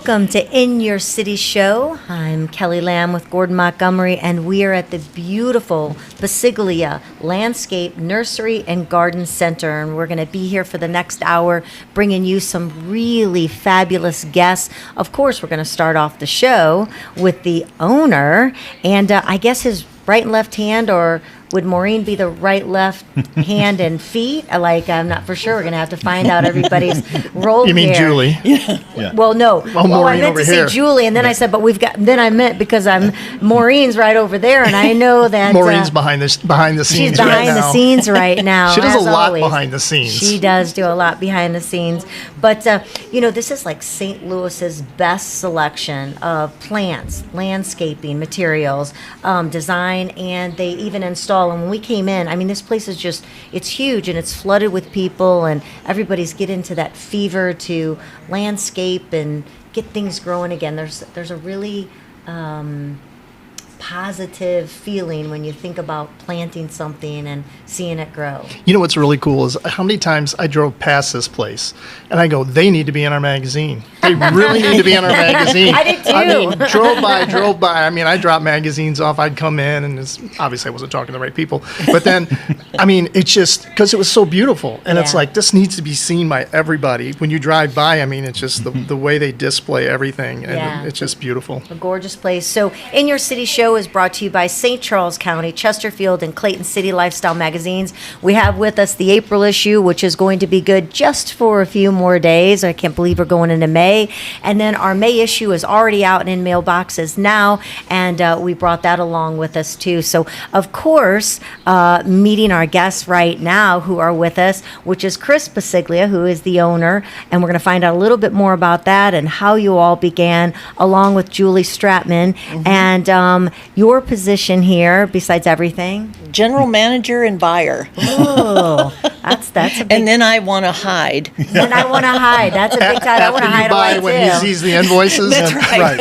Welcome to In Your City Show. I'm Kelly Lamb with Gordon Montgomery, and we are at the beautiful Passiglia Landscape Nursery and Garden Center. And we're going to be here for the next hour, bringing you some really fabulous guests. Of course, we're going to start off the show with the owner, and I guess his right and left hand, or would Maureen be the right, left hand and feet? I'm not for sure. We're going to have to find out everybody's role here. You mean Julie? Yeah. Well, no. Maureen I meant over to here. say Julie, and then I said, then I meant because Maureen's right over there, and I know that Maureen's behind the scenes she's right behind now. the scenes right now. She does as a lot always. behind the scenes. She does do a lot behind the scenes. But, this is like St. Louis's best selection of plants, landscaping, materials, design, and they even install. And when we came in, this place is it's huge, and it's flooded with people, and everybody's getting into that fever to landscape and get things growing again. There's a really positive feeling when you think about planting something and seeing it grow. You know what's really cool is how many times I drove past this place and I go, they need to be in our magazine. They really need to be in our magazine. I did too. Drove by. I dropped magazines off. I'd come in, and obviously I wasn't talking to the right people. But then, it's just because it was so beautiful. And it's like, this needs to be seen by everybody. When you drive by, it's just the way they display everything. And it's just beautiful. A gorgeous place. So, In Your City Show is brought to you by St. Charles County, Chesterfield, and Clayton City Lifestyle magazines. We have with us the April issue, which is going to be good just for a few more days. I can't believe we're going into May. And then our May issue is already out and in mailboxes now, and we brought that along with us too. So, of course, meeting our guests right now who are with us, which is Chris Passiglia, who is the owner, and we're going to find out a little bit more about that and how you all began, along with Julie Straatman, and your position here, besides everything? General manager and buyer. Oh, that's a big... And then I want to hide. And I want to hide. That's a big time. I want to hide away, too. When he sees the invoices? That's right.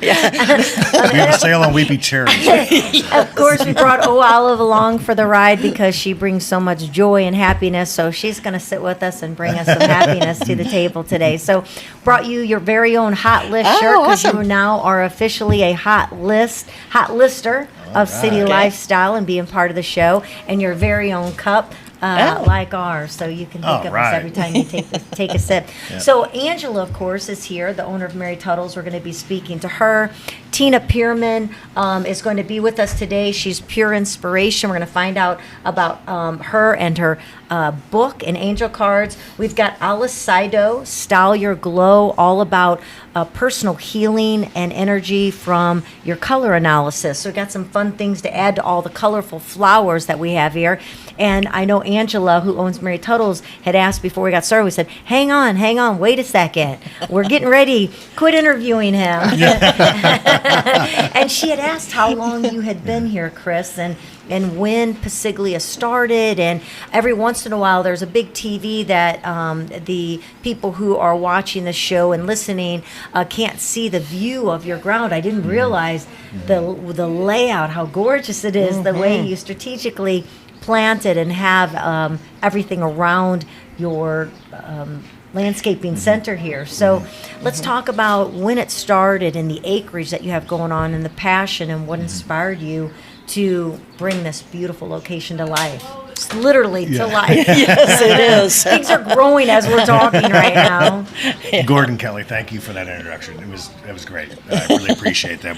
We have a sale on Weepy Cherries. Of course, we brought Olive along for the ride because she brings so much joy and happiness. So she's going to sit with us and bring us some happiness to the table today. So brought you your very own hot list shirt because awesome. you now are officially a hot lister of city lifestyle and being part of the show, and your very own cup. Like ours, so you can think of us every time you take a sip. Yep. So Angela, of course, is here, the owner of Mary Tuttle's. We're going to be speaking to her. Tina Pierman is going to be with us today. She's pure inspiration. We're going to find out about her and her book and angel cards. We've got Alice Saido, Style Your Glow, all about personal healing and energy from your color analysis. So we've got some fun things to add to all the colorful flowers that we have here. And I know Angela, who owns Mary Tuttle's, had asked before we got started. We said, hang on, wait a second. We're getting ready. Quit interviewing him. And she had asked how long you had been here, Chris, and when Passiglia started. And every once in a while, there's a big TV that the people who are watching the show and listening can't see the view of your ground. I didn't realize the layout, how gorgeous it is, the way you strategically planted and have everything around your landscaping center here. So let's talk about when it started and the acreage that you have going on and the passion and what inspired you to bring this beautiful location to life. It's literally to life. Yes, it is. Things are growing as we're talking right now. Gordon, Kelly, thank you for that introduction. It was great. I really appreciate that.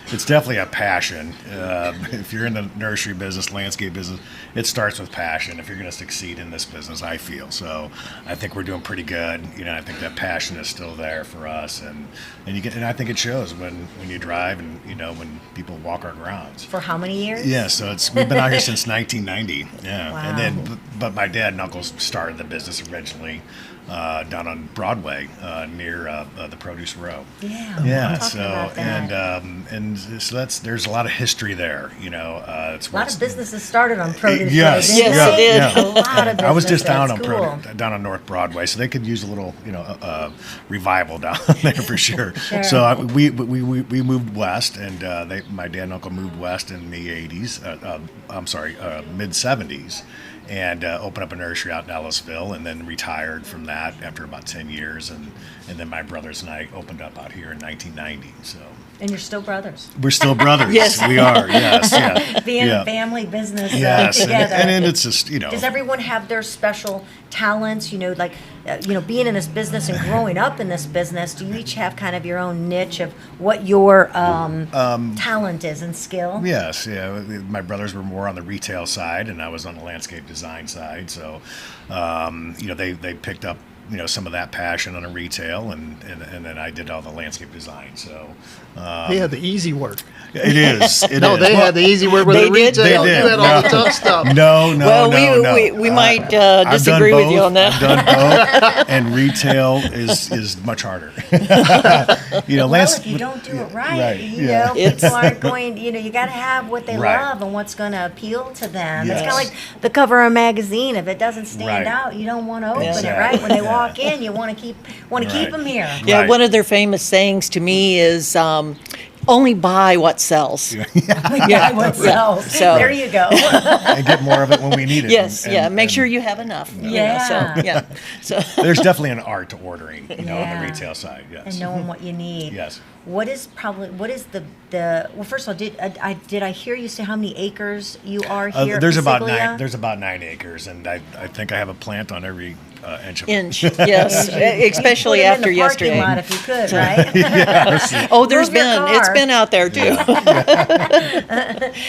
It's definitely a passion. If you're in the nursery business, landscape business, it starts with passion. If you're going to succeed in this business, I feel so. I think we're doing pretty good. I think that passion is still there for us, and I think it shows when you drive and when people walk our grounds. For how many years? Yeah, so we've been out here since 1990. Yeah, wow. And then but my dad and uncle started the business originally down on Broadway near the Produce Row. Yeah. So and so there's a lot of history there. It's a lot of businesses started on Produce yes, Row. Yes, it did. A lot of businesses. I was just down on North Broadway, so they could use a little revival down there for sure. So we moved west, and my dad and uncle moved west in the 80s. Mid 70s. and opened up a nursery out in Ellisville, and then retired from that after about 10 years. And then my brothers and I opened up out here in 1990. So. And you're still brothers. We're still brothers. Yes. We are. Yes. Yeah. Being yeah. a family business Yes. together. And it's just, Does everyone have their special talents? Like, being in this business and growing up in this business, do you each have kind of your own niche of what your talent is and skill? Yes, yeah. My brothers were more on the retail side, and I was on the landscape design side. So, they picked up, some of that passion on the retail, and then I did all the landscape design. So, They had the easy work. it is. It No, is. they had the easy work with They the did? retail. They did. You had all the tough stuff. No, Well, no. we might I've done disagree with you both. on that. I've done both, and retail is much harder. Well, if you don't do it right, yeah. people aren't going, you got to have what they Right. love and what's going to appeal to them. It's Yes. kind of like the cover of a magazine. If it doesn't stand Right. out, you don't want to open it, Exactly. right? When they Yeah. walk in, you want to keep Right. them here. Yeah, Right. one of their famous sayings to me is only buy what sells. Yeah, what sells. So- There you go. And get more of it when we need it. Yes, And- yeah. and- Make and sure you have enough. Yeah. So, yeah. So There's definitely an art to ordering, on Yeah. the retail side. Yes. And knowing what you need. Yes. What is the well, first of all, did I hear you say how many acres you are here? at There's about Passiglia? 9. There's about 9 acres, and I think I have a plant on every inch of it. inch, yes, especially Put 'em after in the parking yesterday. lot if you could, right? Oh, there's Move your been car. it's been out there too.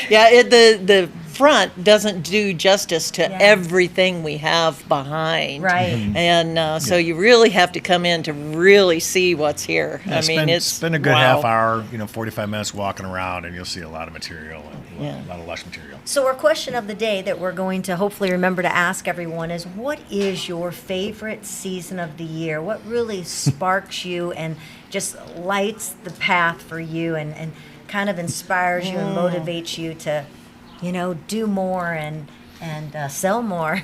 Yeah, the front doesn't do justice to Yeah. everything we have behind. Right. And so you really have to come in to really see what's here. Yeah, I mean, it's spend a good wow. half hour, 45 minutes walking around, and you'll see a lot of material, and Yeah. a lot of lush material. So our question of the day that we're going to hopefully remember to ask everyone is, what is your favorite season of the year? What really sparks you and just lights the path for you and kind of inspires you and motivates you to, do more and sell more.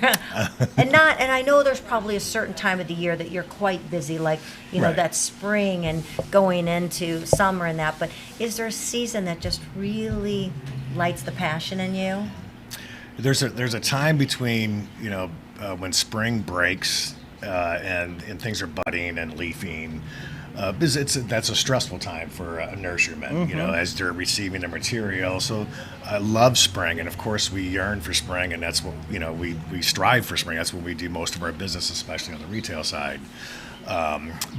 and I know there's probably a certain time of the year that you're quite busy, like, Right. that spring and going into summer and that, but is there a season that just really lights the passion in you? There's a time between when spring breaks and things are budding and leafing. Because that's a stressful time for a nurseryman, as they're receiving their material. So I love spring, and of course we yearn for spring, and that's what we strive for spring. That's when we do most of our business, especially on the retail side.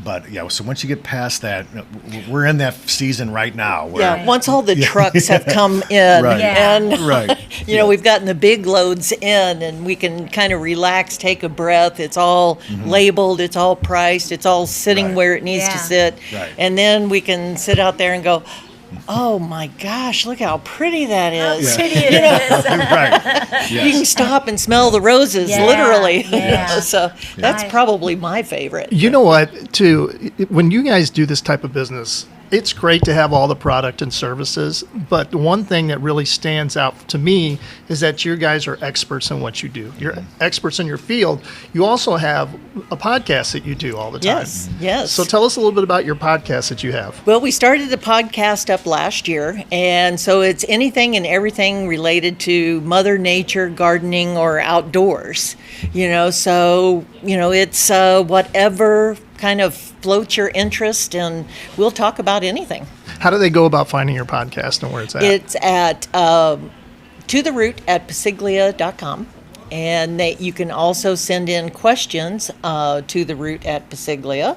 But yeah, so once you get past that, we're in that season right now. Where, Yeah, once all the trucks have come in, Right. Yeah. and Right. we've gotten the big loads in, and we can kind of relax, take a breath. It's all labeled, it's all priced, it's all sitting Right. where it needs Yeah. to sit, Right. and then we can sit out there and go, "Oh my gosh, look how pretty that is!" Pretty it is. right. You can Yes. stop and smell the roses, Yeah, literally. yeah. So that's Right. probably my favorite. You know what, too, when you guys do this type of business, it's great to have all the product and services, but one thing that really stands out to me is that you guys are experts in what you do. You're experts in your field. You also have a podcast that you do all the time. Yes, yes. So tell us a little bit about your podcast that you have. Well, we started the podcast up last year, and so it's anything and everything related to Mother Nature, gardening, or outdoors. So it's whatever kind of floats your interest, and we'll talk about anything. How do they go about finding your podcast and where it's at? It's at To The Root at Passiglia.com. And you can also send in questions to the root at Passiglia,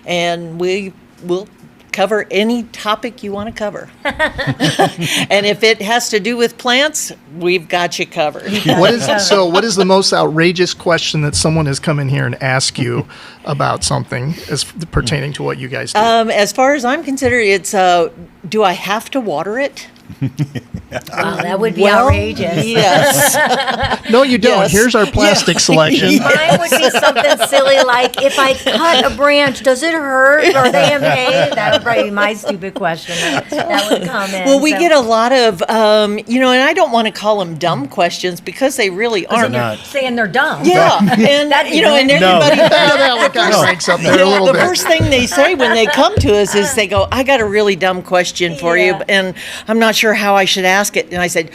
and we will cover any topic you want to cover. And if it has to do with plants, we've got you covered. What is the most outrageous question that someone has come in here and asked you about something as pertaining to what you guys do? As far as I'm concerned, it's do I have to water it? Wow, that would be Well, outrageous. Yes. No, you don't. Yes. Here's our plastic selection. Mine would be something silly like, if I cut a branch, does it hurt? Are they in pain? That would probably be my stupid question that would come in. Well, we So- get a lot of, and I don't want to call them dumb questions because they really Because aren't. then you're saying they're dumb. Yeah, and and everybody. That one kind of ranks up there a little The bit. first thing they say when they come to us is they go, "I got a really dumb question for you, Yeah. and I'm not sure how I should ask it." And I said,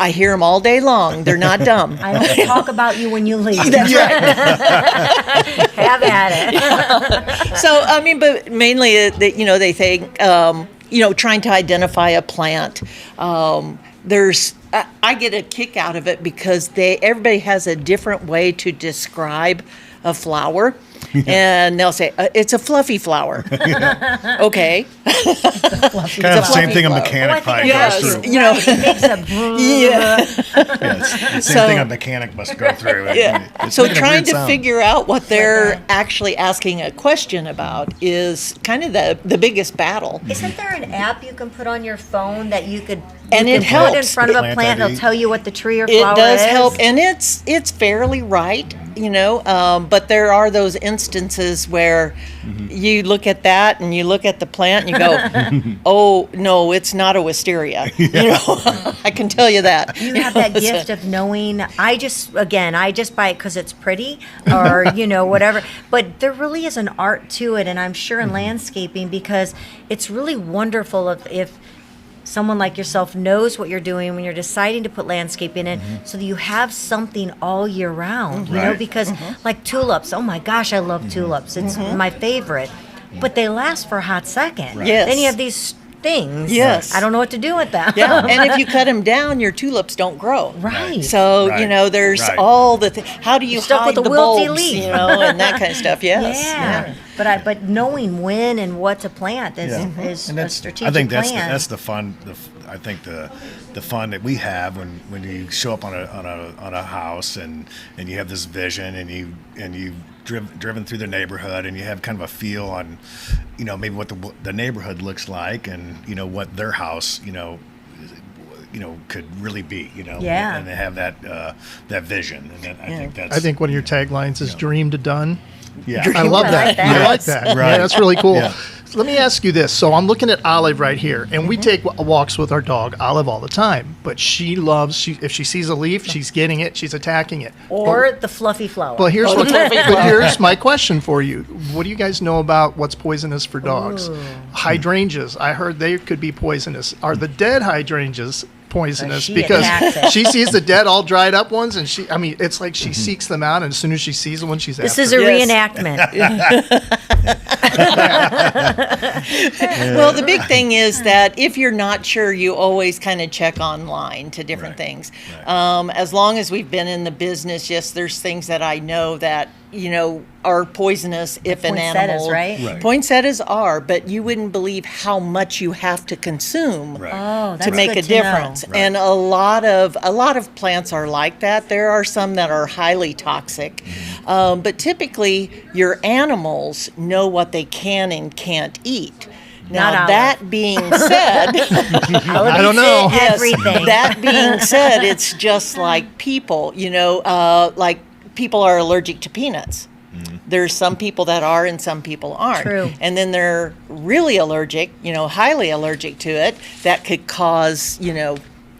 I hear them all day long. They're not dumb. I don't talk about you when you leave. That's right. Have at it. So, I mean, but mainly, they think, trying to identify a plant. I get a kick out of it because everybody has a different way to describe a flower. And they'll say, it's a fluffy flower. Okay. Kind of the same thing a mechanic probably goes through. It makes a Yeah. It's the same thing a mechanic must go through. Yeah. It's So making a trying weird to sound. figure out what they're actually asking a question about is kind of the biggest battle. Isn't there an app you can put on your phone that you could And you it can put in helps. front of a Plant plant and ID. it'll tell you what the tree or It flower does is? help, and it's fairly right, but there are those instances where you look at that and you look at the plant and you go, oh, no, it's not a wisteria. I can tell you that. You have that gift of knowing. I just buy it because it's pretty, or whatever. But there really is an art to it, and I'm sure in landscaping, because it's really wonderful if someone like yourself knows what you're doing when you're deciding to put landscaping in, so that you have something all year round. Right. Because like tulips, oh my gosh, I love tulips. It's my favorite, but they last for a hot second. Yes. Then you have these things. Yes. I don't know what to do with them. Yeah, and if you cut them down, your tulips don't grow. Right. So, Right. There's Right. all the how do you You're stuck hide with the a wilty bulbs, leaf. and that kind of stuff. Yes. Yeah. But knowing when and what to plant is And a that's, strategic I think plan. that's the fun. I think the fun that we have when you show up on a house and you have this vision and you've driven through the neighborhood and you have kind of a feel on maybe what the neighborhood looks like and what their house could really be Yeah. and they have that vision, and I think one of your taglines is "Dreamed done." yeah I love I that. like that. I like that. Right. Yeah, that's really cool. Yeah. So let me ask you this. So I'm looking at Olive right here, and we take walks with our dog Olive all the time. But she loves if she sees a leaf, she's getting it, she's attacking it. or the fluffy flower. But here's my question for you. What do you guys know about what's poisonous for dogs? Hydrangeas. I heard they could be poisonous. Are the dead hydrangeas poisonous? She Because attacks it. she sees the dead, all dried up ones, and it's like she seeks them out, and as soon as she sees one, she's This after is a Yes. reenactment. Well, the big thing is that if you're not sure, you always kind of check online to different Right. things. As long as we've been in the business, yes, there's things that I know that are poisonous if an Poinsettias, animal. right? Right. Poinsettias are, but you wouldn't believe how much you have to consume. Right. Oh, that's To make good a to know. difference. Right. And a lot of plants are like that. There are some that are highly toxic, but typically your animals know what they can and can't eat. Not Now, Olive. that being said, I don't know. yes, Everything. that being said, it's just like people, like people are allergic to peanuts. There's some people that are and some people aren't. True. And then they're really allergic, highly allergic to it. That could cause,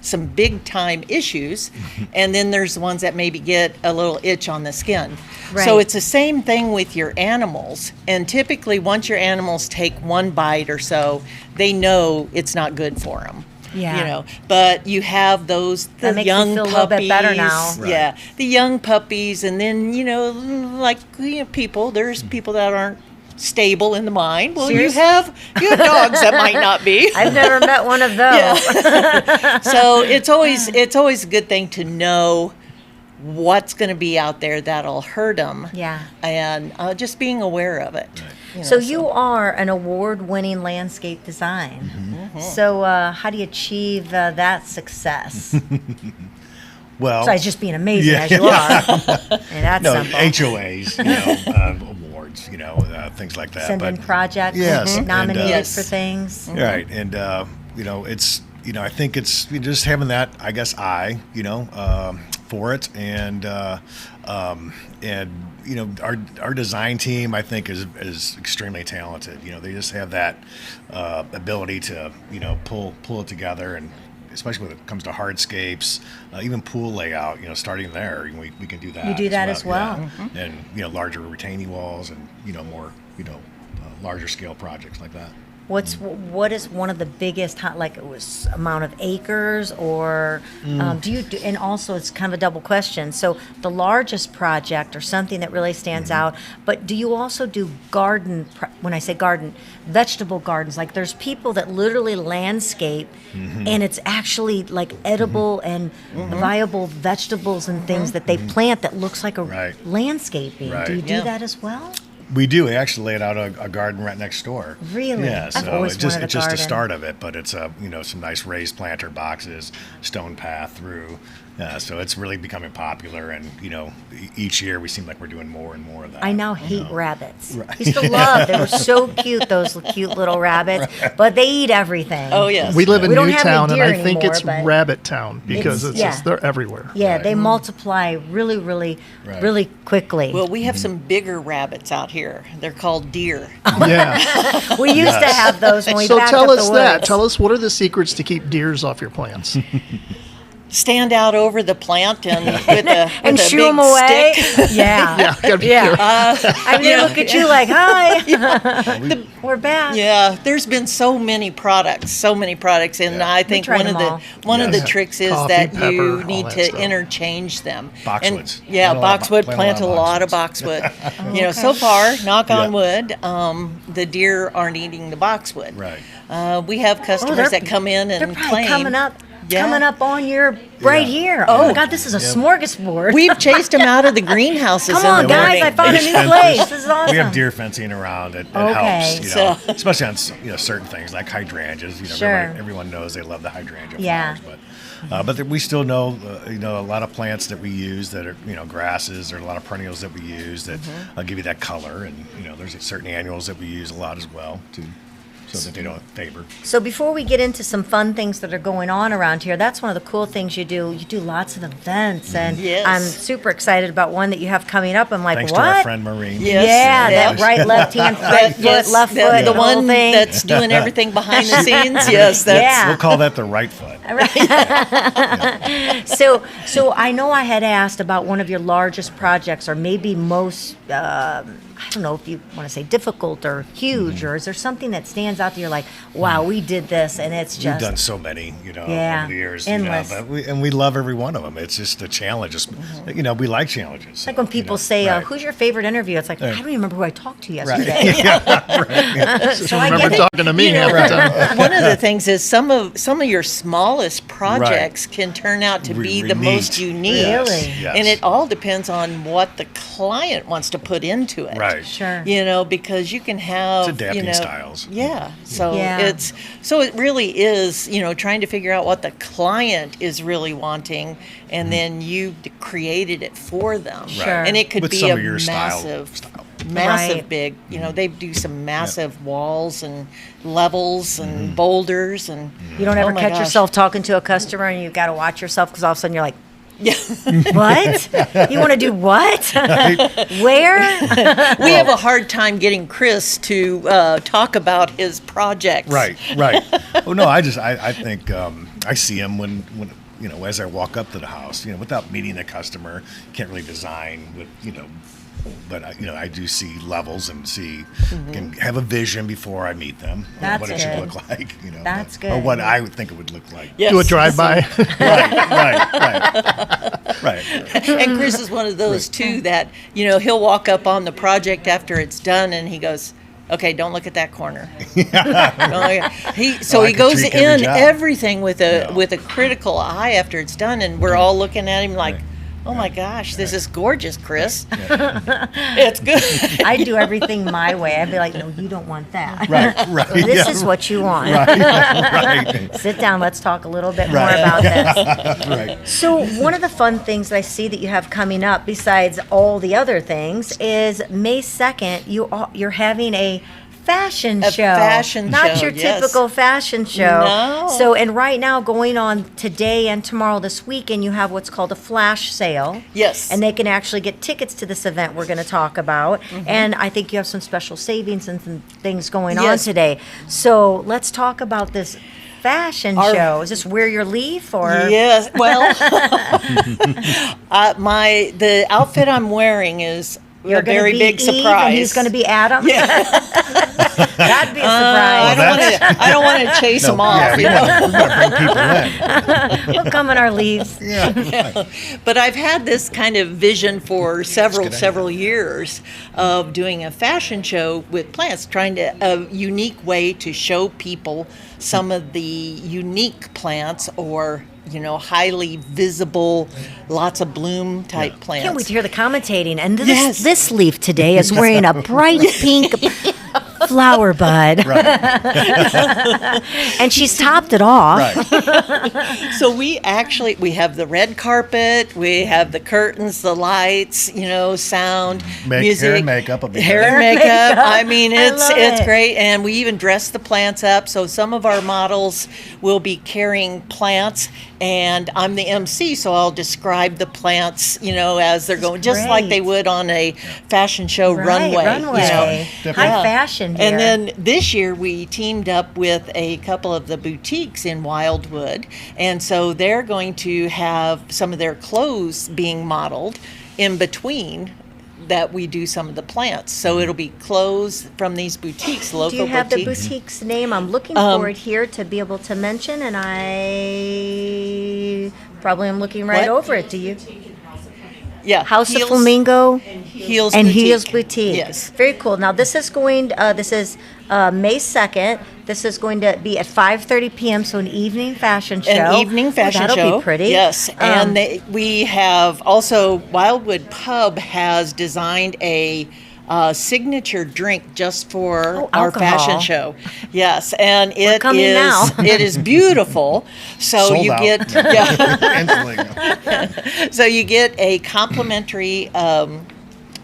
some big time issues. And then there's the ones that maybe get a little itch on the skin. Right. So it's the same thing with your animals. And typically once your animals take one bite or so, they know it's not good for them. Yeah. But you have those That makes me young feel a puppies. little bit better now. Right. Yeah, the young puppies, and then people. There's people that aren't stable in the mind. Well, you Seriously? have dogs that might not be. I've never met one of those. So it's always a good thing to know what's going to be out there that'll hurt them. Yeah. And just being aware of it. So you are an award-winning landscape design. So how do you achieve that success? Well, Besides just being amazing Yeah. as you are. And that's no simple. HOAs, awards, things like that. Send in projects, Yes, and, nominated Yes. for things. Right, and it's I think it's just having that eye for it, and our design team I think is extremely talented. They just have that ability to pull it together, and especially when it comes to hardscapes, even pool layout. Starting there, we can do that. You do that as well. yeah. And larger retaining walls and more larger scale projects like that. what is one of the biggest, like it was amount of acres, or do you do, and also it's kind of a double question. So the largest project or something that really stands out, but do you also do garden, when I say garden, vegetable gardens? Like there's people that literally landscape and it's actually like edible and viable vegetables and things that they plant that looks like a landscaping. Do you do that as well? We do. We actually laid out a garden right next door. Really? Yeah. I've So always it's just wanted a it's just the garden. start of it, but it's some nice raised planter boxes, stone path through. So it's really becoming popular, and each year we seem like we're doing more and more of that. I now hate rabbits. Used to love. They were so cute, those cute little rabbits, but they eat everything. Oh, yes. We live in We don't have any Newtown, and deer I think anymore, it's but Rabbit Town because it's- it's just they're everywhere. Yeah, Right. they multiply really, really, Right. really quickly. Well, we have some bigger rabbits out here. They're called deer. Yeah. we used to have those when we So backed tell up us the that. woods. Tell us, what are the secrets to keep deers off your plants? Stand out over the plant and with a and with a shoo big them away. stick. Yeah. Yeah, gotta be Yeah. careful. I mean, they look at you like, hi, we're back. Yeah, there's been so many products, and Yeah. I think tried one of them the all. one of the Yes. tricks is Coffee, that pepper, you all need that to stuff. interchange them. Boxwoods. And, yeah, Plant a lot of boxwood. bo- Plant a lot of boxwood. So far, knock on wood, the deer aren't eating the boxwood. Right. We have customers that come in They're and probably claim. coming up on your right here. Oh my God, this is a smorgasbord. We've chased them out of the greenhouses. Come in on, the guys! morning. I found a new place. This is awesome. We have deer fencing around. It Okay. helps, So- especially on certain things like hydrangeas. Sure. Everyone knows they love the hydrangea Yeah. flowers, but we still know a lot of plants that we use that are grasses, or a lot of perennials that we use that give you that color, and there's certain annuals that we use a lot as well too. So that they don't favor. So before we get into some fun things that are going on around here, that's one of the cool things you do. You do lots of events, and Yes. I'm super excited about one that you have coming up. I'm like, Thanks what? to our friend Maureen. Yes. Yeah, Yeah. that right, left hand, right foot, Yes, left the, foot, the the whole one thing. that's doing everything behind the scenes. Yes, that's Yeah. We'll call that the right foot. So I know I had asked about one of your largest projects, or maybe most, I don't know if you want to say difficult or huge, or is there something that stands out that you're like, wow, we did this, and it's We've just done so many, Yeah, over the years. endless. But we love every one of them. It's just a challenge. We like challenges. It's like when people say, "Who's your favorite interview?" It's like, I don't even remember who I talked to yesterday. So I Remember get it. talking to me half the time. one of the things is some of your smallest projects can turn out to be the most unique. Yes, Really? yes. And it all depends on what the client wants to put into it. Right. Sure. Because you can have It's adapting styles. Yeah. So Yeah. it really is, trying to figure out what the client is really wanting, and then you created it for them. Sure. And it could With be some a of your massive style. Right. big, they do some massive walls and levels and boulders, and You don't ever oh my catch gosh. yourself talking to a customer, and you've got to watch yourself because all of a sudden you're like, Yeah. "What? You want to do what? Where?" We have a hard time getting Chris to talk about his projects. Right. Oh no, I think I see them when as I walk up to the house, without meeting the customer, can't really design with but I do see levels and can have a vision before I meet them. That's what it good. should look like. That's or good. what I would think it would look like. Yes. Do a drive-by. Right. And Chris is one of those too that he'll walk up on the project after it's done and he goes, "Okay, don't look at that corner." He I goes critique every in job. everything with a critical eye after it's done, and we're all looking at him like, "Oh my gosh, this is gorgeous, Chris. It's good." I'd do everything my way. I'd be like, "No, you don't want that. Right. This is what you want. Right. Sit down. Let's talk a little bit more about this." Right. So one of the fun things that I see that you have coming up, besides all the other things, is May 2nd. You're having a fashion A show. fashion Not show, your yes. typical fashion show. No. So, and right now, going on today and tomorrow this weekend, you have what's called a flash sale. Yes. And they can actually get tickets to this event we're going to talk about. Mm-hmm. And I think you have some special savings and some things going on Yes. today. So let's talk about this fashion Our- show. Is this Wear Your Leaf or? Yes. Well, the outfit I'm wearing is You're a gonna very be big Eve surprise. and he's going to be Adam. That'd be a I don't want to chase them off. Yeah, we want to bring people in. We'll come in our leaves. Yeah. But I've had this kind of vision for several years of doing a fashion show with plants, trying to a unique way to show people some of the unique plants or highly visible, lots of bloom type plants. Can't wait to hear the commentating. And Yes. this leaf today is wearing a bright pink flower bud. Right. And she's topped it off. Right. So we have the red carpet, we have the curtains, the lights, sound, music, hair and makeup will be hair good. and makeup. I mean, I love it's it. great, and we even dress the plants up. So some of our models will be carrying plants, and I'm the MC, so I'll describe the plants, as they're going, just like they great. would on a fashion show runway. High fashion here. And then this year we teamed up with a couple of the boutiques in Wildwood, and so they're going to have some of their clothes being modeled in between that we do some of the plants. So it'll be clothes from these boutiques, local Do you have the boutiques. boutique's name? I'm looking for it here to be able to mention, and I probably am looking right What? over it. Do you? Yeah, House Heels- of Flamingo Heels and Boutique. Heels Boutique. Yes. Very cool. Now this is May 2nd. This is going to be at 5:30 p.m. So an evening fashion show. An evening fashion that'll show. be pretty. Yes, and we have also Wildwood Pub has designed a signature drink just for our alcohol. fashion show. Yes, and it coming is now. it is beautiful. So Sold you out. get yeah, Instantly. so you get a complimentary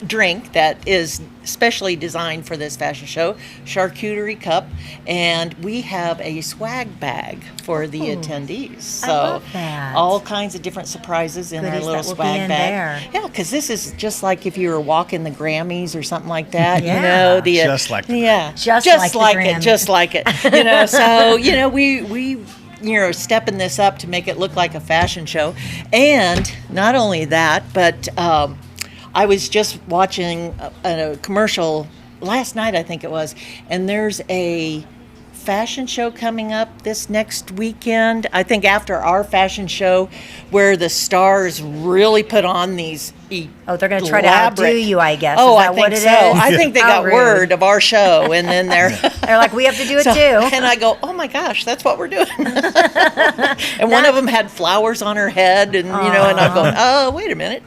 drink that is specially designed for this fashion show, charcuterie cup, and we have a swag bag for the attendees. So love that. all kinds of different surprises in our Goodies little that will be swag in bag. there. Yeah, because this is just like if you were walking the Grammys or something like that. Yeah. Just like the yeah, Just like the like Grammys. it, just like it. So we stepping this up to make it look like a fashion show, and not only that, but I was just watching a commercial last night, I think it was, and there's a fashion show coming up this next weekend, I think after our fashion show, where the stars really put on these they're going to try to outdo elaborate- you, I guess. Oh, is that I think what it so. is? I think they How got rude. word of our show, and then they're They're like, we have to do it so- too. And I go, oh my gosh, that's what we're doing. And one of them had flowers on her head, and and I'm going, oh, wait a minute.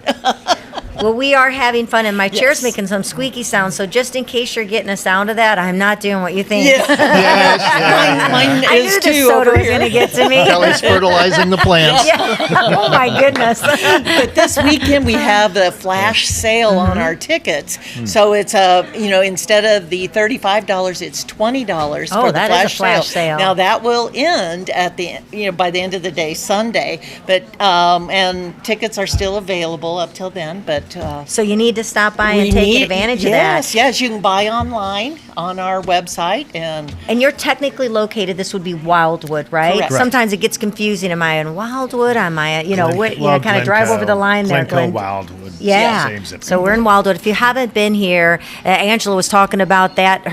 Well, we are having fun, and my chair's Yes. making some squeaky sounds. So just in case you're getting a sound of that, I'm not doing what you think. Mine I is knew too this soda over was here. going to get to me. Kelly's fertilizing the plants. Yeah. Oh my goodness. But this weekend we have the flash sale on our tickets. So it's instead of the $35, it's $20 Oh, for the that is a flash sale. Now that will end at the by the end of the day, Sunday. But and tickets are still available up till then. But So you need to stop by and we take need- advantage of yes, that. Yes, you can buy online on our website and. And you're technically located. This would be Wildwood, right? Correct. Sometimes it gets confusing. Am I in Wildwood? Am I, Well, kind of drive over the line there, Glencoe, Glen. Wildwood. Yeah. Same zip So code. we're in Wildwood. If you haven't been here, Angela was talking about that.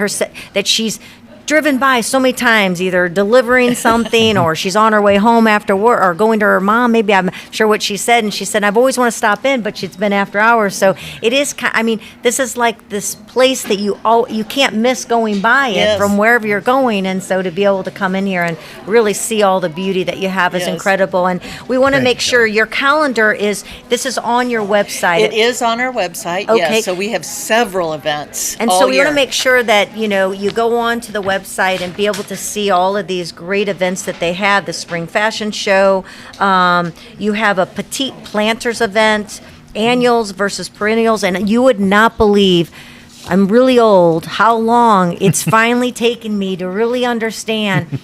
That she's driven by so many times, either delivering something or she's on her way home after work or going to her mom. Maybe I'm sure what she said. And she said, I've always want to stop in, but it's been after hours. So it is, this is like this place that you can't miss going by it Yes. from wherever you're going. And so to be able to come in here and really see all the beauty that you have is Yes. incredible. And we want to Thank make you, sure your calendar this is on your website. It is on our website, Okay. yes. So we have several events. And all so we want year. to make sure that, you go on to the website and be able to see all of these great events that they have, the Spring Fashion Show. You have a Petite Planters event, annuals versus perennials, and you would not believe, I'm really old, how long it's finally taken me to really understand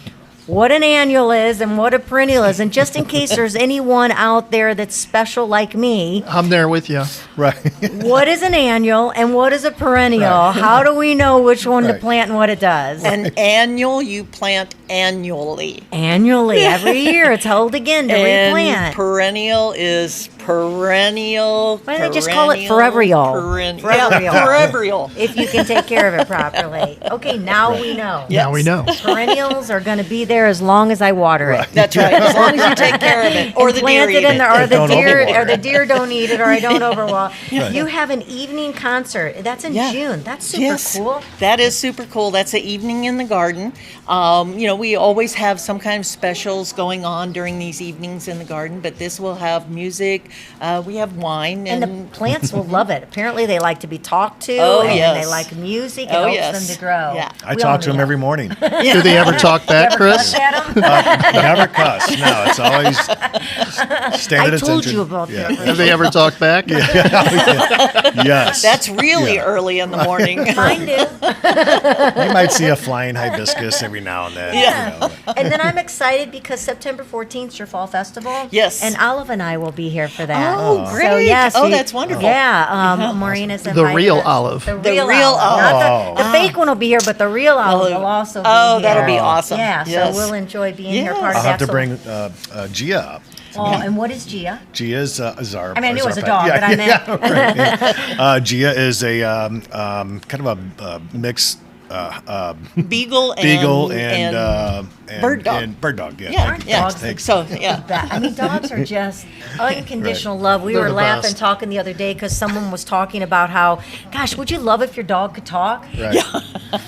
what an annual is and what a perennial is. And just in case there's anyone out there that's special like me, I'm there with you. Right. what is an annual and what is a perennial? Right. How do we know which one to Right. plant and what it does? An annual you plant annually. Annually, every year, it's held again to And replant. perennial is perennial. Why don't they just call it Forevereal? Forevereal. Forevereal. If you can take care of it properly. Okay, now we know. Now we know. Perennials are going to be there as long as I water it. That's right. As long as you take care of it, or the deer Plant eat it in it. there, or the Don't deer, overwater or the it. deer don't eat it, or I don't overwater. You have an evening concert. That's in Yeah. June. That's super Yes, cool. that is super cool. That's the evening in the garden. We always have some kind of specials going on during these evenings in the garden, but this will have music. We have wine And and, the plants will love it. Apparently, they like to be taled to, Oh, and yes. they like music. It Oh, helps yes. them to grow. Yeah. I We talk to already them every know. morning. Do they ever talk back, Ever Chris? cuss at 'em? Never cuss. No, it's always standard I told attention. you about Yeah. that. Have they ever talked back? Yes. that's really early in the morning. Mine do. You might see a flying hibiscus every now and then. Yeah. You know. And then I'm excited because September 14th is your fall festival. Yes. And Olive and I will be here for that. Oh, So, great. yes, Oh, that's wonderful. Yeah, Marina's The invited real us. Olive. The real real Olive. Olive. Not the fake one will be here, but the real Olive will also be Oh, here. that'll be awesome. Yeah, Yes. so we'll enjoy being here Yes. part I'll of have that. to So- bring Gia up. Oh, and what is Gia? Gia is our. I mean, I knew it was a our dog, pet. but I meant- right, yeah. Gia is a kind of a mixed Beagle and bird dog. And bird dog. Yeah. Yeah, Thank you. yeah. Thanks, thanks. So, yeah. That. I mean, dogs are just unconditional love. We They're were the laughing, best. talking the other day because someone was talking about how, gosh, would you love if your dog could talk? Right.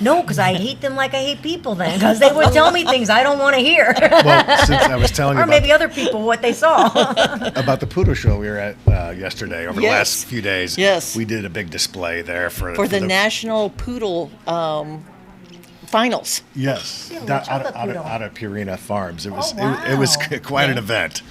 No, because I hate them like I hate people then, because they would tell me things I don't want to hear. Well, since I was telling you Or maybe other people what they saw. about the poodle show we were at yesterday, over the Yes. last few days. Yes. We did a big display there For the National Poodle Finals. Yes, Yeah, Down- chocolate out poodle. of Purina Farms. It was Oh, it was wow. quite an event.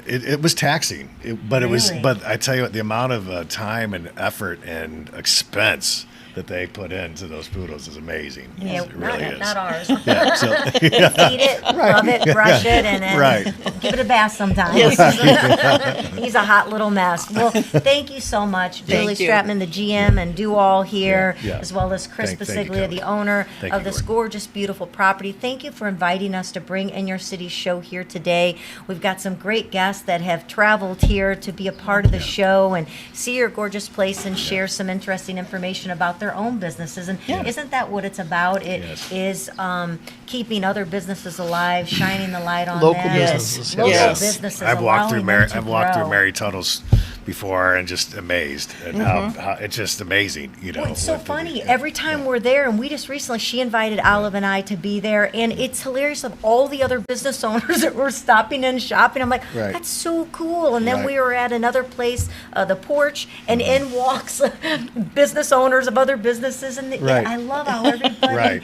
It was taxing, but it was. Really? But I tell you what, the amount of time and effort and expense that they put into those poodles is amazing. Yeah, It really is. not ours. Yeah, so, Feed it, love it, brush it, and then Right. give it a bath sometimes. Yes. He's a hot little mess. Well, thank you so much, Julie Thank you. Straatman, the GM, and do all here, Yeah, yeah. as well as Chris Thank you, Passiglia, Kelly. the owner Thank of you, this Lord. gorgeous, beautiful property. Thank you for inviting us to bring In Your City show here today. We've got some great guests that have traveled here to be a part of the show and see your gorgeous place and share some interesting information about their own businesses. And isn't that what it's about? It Yes. is keeping other businesses alive, shining the light on Local them. businesses, Local yes. businesses. I've walked through allowing them to I've walked through grow. Mary Tuttle's before and just amazed at how it's just amazing. You know, Well, it's so what the- funny. yeah. Every time we're there, and we just recently, she invited Olive and I to be there, and it's hilarious of all the other business owners that were stopping and shopping. I'm like, Right. that's so cool. And then Right. we were at another place, the porch, and in walks business owners of other businesses, and Right. I love how everybody, Right.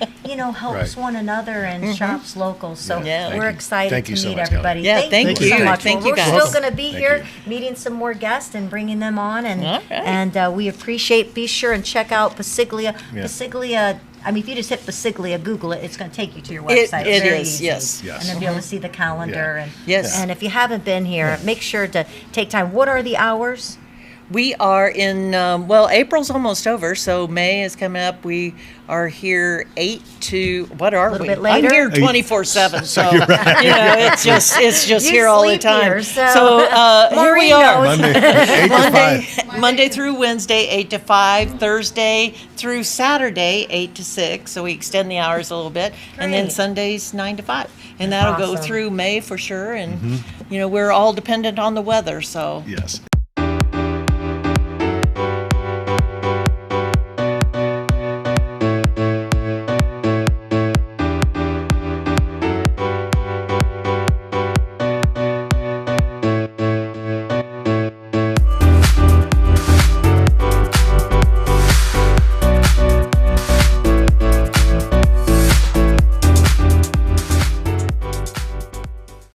helps Right. one another and shops local. So Yeah. Thank we're you. excited Thank to you so meet much, Kelly. everybody. Yeah, thank you so you. much. Thank Well, you, we're guys. still going to be Thank here you. meeting some more guests and bringing them on, and All right. and we appreciate. Be sure and check out Passiglia. Yeah. Passiglia. I mean, if you just hit Passiglia, Google it, it's going to take you to your It- website. it Very is, easy. yes. Yes. And then be able to see the calendar. Yeah. And Yes. And if you haven't been here, make sure to take time. What are the hours? We are in, April's almost over, so May is coming up. We are here 8 to, what are Little we? bit later? I'm here 24/7, so, it's just You here all the sleep time. here, so here we Maureen are. knows. Monday, 8 to 5. Monday through Wednesday, 8 to 5. Thursday through Saturday, 8 to 6. So we extend the hours a little bit. And then Great. Sundays, 9 to 5. And that'll go Awesome. through May for sure. And, we're all dependent on the weather, so. Yes.